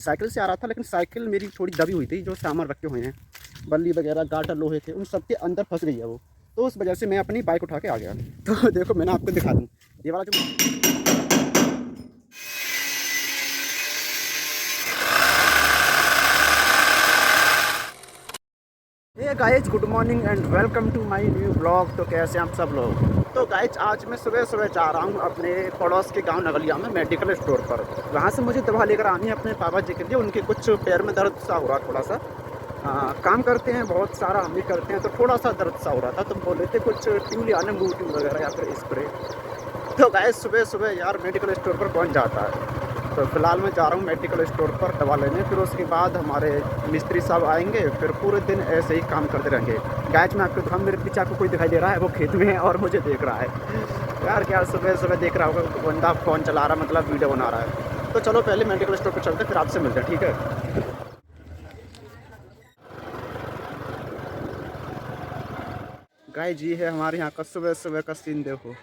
Cycle से आ रहा था, लेकिन साइकिल मेरी थोड़ी दबी हुई थी। जो सामान रखे हुए हैं, बल्ली वगैरह, गाटर, लोहे थे, उन सब के अंदर फंस गई है वो। तो उस वजह से मैं अपनी बाइक उठा के आ गया। तो देखो, मैंने आपको दिखा दूँ ये वाला जो hey guys, good morning and welcome to my new blog. तो कैसे हैं आप सब लोग। तो गाइज, आज मैं सुबह सुबह जा रहा हूँ अपने पड़ोस के गांव नगलिया में मेडिकल स्टोर पर। वहाँ से मुझे दवा लेकर आनी है अपने पापा जी के लिए। उनके कुछ पैर में दर्द सा हो रहा, थोड़ा सा। काम करते हैं बहुत सारा, हम भी करते हैं, तो थोड़ा सा दर्द सा हो रहा था। तो बोल रहे थे कुछ ट्यूब लिया, ब्लू ट्यूब वगैरह या फिर स्प्रे। तो गाइज, सुबह सुबह यार मेडिकल स्टोर पर कौन जाता है। तो फिलहाल मैं जा रहा हूँ मेडिकल स्टोर पर दवा लेने। फिर उसके बाद हमारे मिस्त्री साहब आएंगे। फिर पूरे दिन ऐसे ही काम करते रहेंगे। गाइज, मैं आपको दिखाऊँ, मेरे पीछे आपको कोई दिखाई दे रहा है, वो खेत में है और मुझे देख रहा है। यार क्या सुबह सुबह देख रहा होगा बंदा फ़ोन चला रहा, मतलब वीडियो बना रहा है। तो चलो पहले मेडिकल स्टोर पर चलते, फिर आपसे मिलते हैं, ठीक है। गाइज, ये है हमारे यहाँ का सुबह सुबह का सीन। देखो,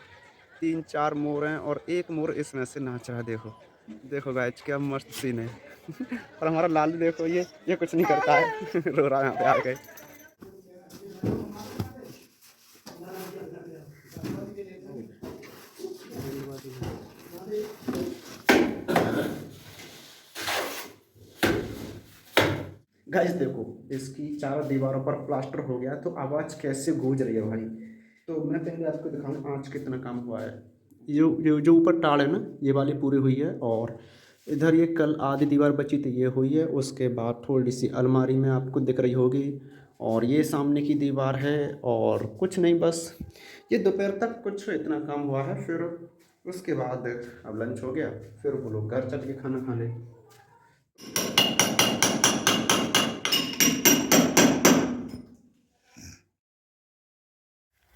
3-4 मोर हैं और एक मोर इसमें से नाच रहा है। देखो देखो गाइज, क्या मस्त सीन है। और हमारा लालू देखो, ये कुछ नहीं करता है। रो रहा है यहाँ पे आके। गाइज देखो, इसकी चारों दीवारों पर प्लास्टर हो गया, तो आवाज़ कैसे गूंज रही है भाई। तो मैं पहले आपको दिखाऊँ आज कितना काम हुआ है। ये जो ऊपर टाड़ है ना, ये वाली पूरी हुई है। और इधर ये कल आधी दीवार बची थी, ये हुई है। उसके बाद थोड़ी सी अलमारी में आपको दिख रही होगी। और ये सामने की दीवार है। और कुछ नहीं, बस ये दोपहर तक कुछ इतना काम हुआ है। फिर उसके बाद अब लंच हो गया, फिर वो लोग घर चल के खाना खा ले।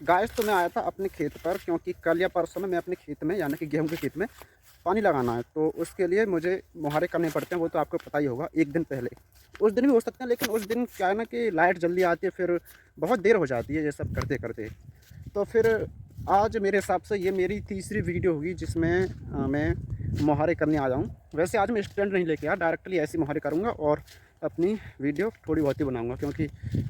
गाइस, तो मैं आया था अपने खेत पर, क्योंकि कल या परसों में मैं अपने खेत में, यानी कि गेहूं के खेत में पानी लगाना है। तो उसके लिए मुझे मुहारे करने पड़ते हैं, वो तो आपको पता ही होगा। एक दिन पहले, उस दिन भी हो सकते हैं, लेकिन उस दिन क्या है ना कि लाइट जल्दी आती है, फिर बहुत देर हो जाती है ये सब करते करते। तो फिर आज मेरे हिसाब से ये मेरी तीसरी वीडियो होगी जिसमें मैं मुहारे करने आ जाऊँ। वैसे आज मैं स्टैंड नहीं लेके आया, डायरेक्टली ऐसे मुहारे करूँगा और अपनी वीडियो थोड़ी बहुत ही बनाऊँगा, क्योंकि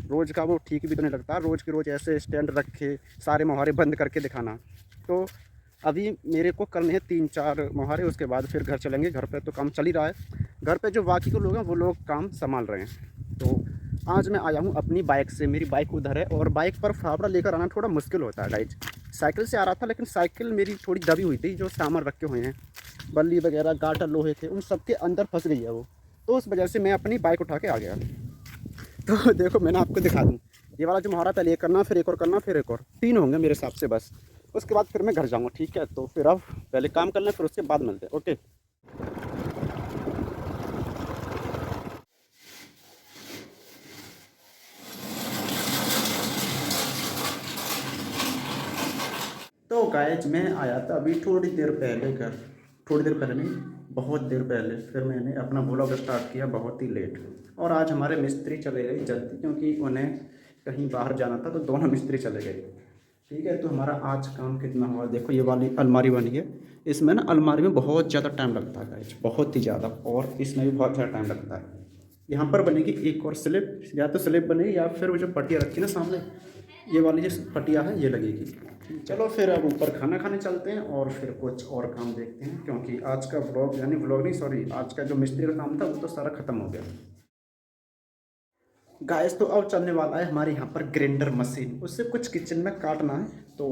रोज़ का वो ठीक भी तो नहीं लगता, रोज़ के रोज़ ऐसे स्टैंड रख के सारे मुहारे बंद करके दिखाना। तो अभी मेरे को करने हैं 3-4 मुहारे, उसके बाद फिर घर चलेंगे। घर पे तो काम चल ही रहा है, घर पे जो बाकी के लोग हैं वो लोग काम संभाल रहे हैं। तो आज मैं आया हूँ अपनी बाइक से, मेरी बाइक उधर है। और बाइक पर फावड़ा लेकर आना थोड़ा मुश्किल होता है गाइज। साइकिल से आ रहा था, लेकिन साइकिल मेरी थोड़ी दबी हुई थी। जो सामान रखे हुए हैं, बल्ली वगैरह, गाटर, लोहे थे, उन सब के अंदर फंस गई है वो। तो उस वजह से मैं अपनी बाइक उठा के आ गया। तो देखो, मैंने आपको दिखा दूँ ये वाला जो मुहारा, पहले एक करना, फिर एक और करना, फिर एक और, 3 होंगे मेरे हिसाब से बस। उसके बाद फिर मैं घर जाऊँगा, ठीक है। तो फिर अब पहले काम कर लें, फिर उसके बाद मिलते हैं, ओके। तो गाइज, मैं आया था अभी थोड़ी देर पहले घर। थोड़ी देर पहले नहीं, बहुत देर पहले। फिर मैंने अपना व्लॉग स्टार्ट किया बहुत ही लेट। और आज हमारे मिस्त्री चले गए जल्दी, क्योंकि उन्हें कहीं बाहर जाना था, तो दोनों मिस्त्री चले गए, ठीक है। तो हमारा आज काम कितना हुआ देखो। ये वाली अलमारी बनी है, इसमें ना अलमारी में बहुत ज़्यादा टाइम लगता है गाइज, बहुत ही ज़्यादा। और इसमें भी बहुत ज़्यादा टाइम लगता है। यहाँ पर बनेगी एक और स्लिप, या तो स्लिप बनेगी या फिर वो जो पट्टियाँ रखी है ना सामने, ये वाली जो पट्टियाँ है ये लगेगी। चलो फिर अब ऊपर खाना खाने चलते हैं और फिर कुछ और काम देखते हैं, क्योंकि आज का व्लॉग, यानी व्लॉग नहीं, सॉरी, आज का जो मिस्त्री का काम था वो तो सारा ख़त्म हो गया। गाइस, तो अब चलने वाला है हमारे यहाँ पर ग्राइंडर मशीन। उससे कुछ किचन में काटना है, तो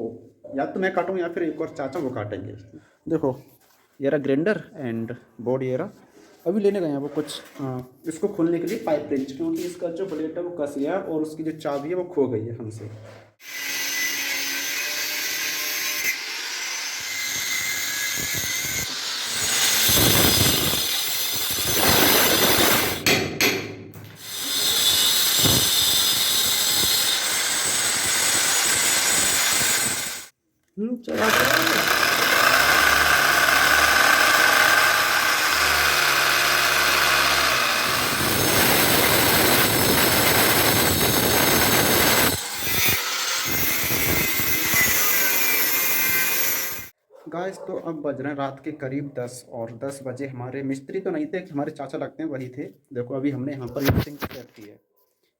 या तो मैं काटूँ या फिर एक और चाचा वो काटेंगे। देखो, ये रहा ग्राइंडर एंड बोर्ड, ये रहा। अभी लेने गए हैं वो कुछ इसको खोलने के लिए पाइप रेंच, क्योंकि इसका जो प्लेट है वो कस गया है और उसकी जो चाबी है वो खो गई है हमसे। चला तो अब बज रहे हैं रात के करीब 10 और 10 बजे हमारे मिस्त्री तो नहीं थे, हमारे चाचा लगते हैं वही थे। देखो अभी हमने यहाँ पर ये सिंक सेट की है।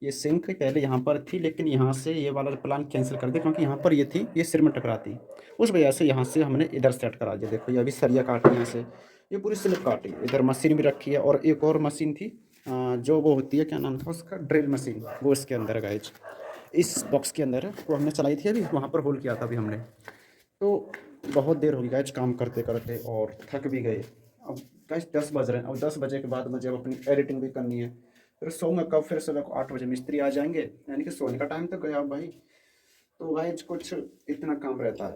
ये सिंक पहले यहाँ पर थी, लेकिन यहाँ से ये वाला प्लान कैंसिल कर दिया क्योंकि यहाँ पर ये थी, ये सिर में टकराती। उस वजह से यहाँ से हमने इधर सेट करा दिया। देखो ये अभी सरिया काटी यहाँ से, ये पूरी स्लिप काटी। इधर मशीन भी रखी है और एक और मशीन थी जो वो होती है, क्या नाम था उसका, ड्रिल मशीन, वो इसके अंदर है गाइज, इस बॉक्स के अंदर है। वो हमने चलाई थी अभी, वहाँ पर होल किया था अभी हमने। तो बहुत देर हो गई गाइज काम करते करते और थक भी गए। अब गाइज 10 बज रहे हैं। अब 10 बजे के बाद मुझे अब अपनी एडिटिंग भी करनी है, फिर सोऊंगा कब, फिर सुबह को 8 बजे मिस्त्री आ जाएंगे, यानी कि सोने का टाइम तो गया भाई। तो गाइज कुछ इतना काम रहता है,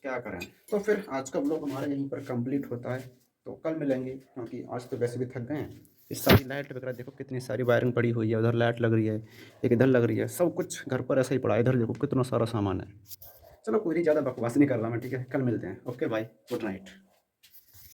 क्या करें। तो फिर आज का ब्लॉग हमारा यहीं पर कंप्लीट होता है। तो कल मिलेंगे, क्योंकि आज तो वैसे भी थक गए हैं। इस सारी लाइट वगैरह देखो कितनी सारी वायरिंग पड़ी हुई है, उधर लाइट लग रही है, एक इधर लग रही है, सब कुछ घर पर ऐसा ही पड़ा है। इधर देखो कितना सारा सामान है। चलो कोई नहीं, ज़्यादा बकवास नहीं कर रहा मैं, ठीक है, कल मिलते हैं। Okay bye, good night.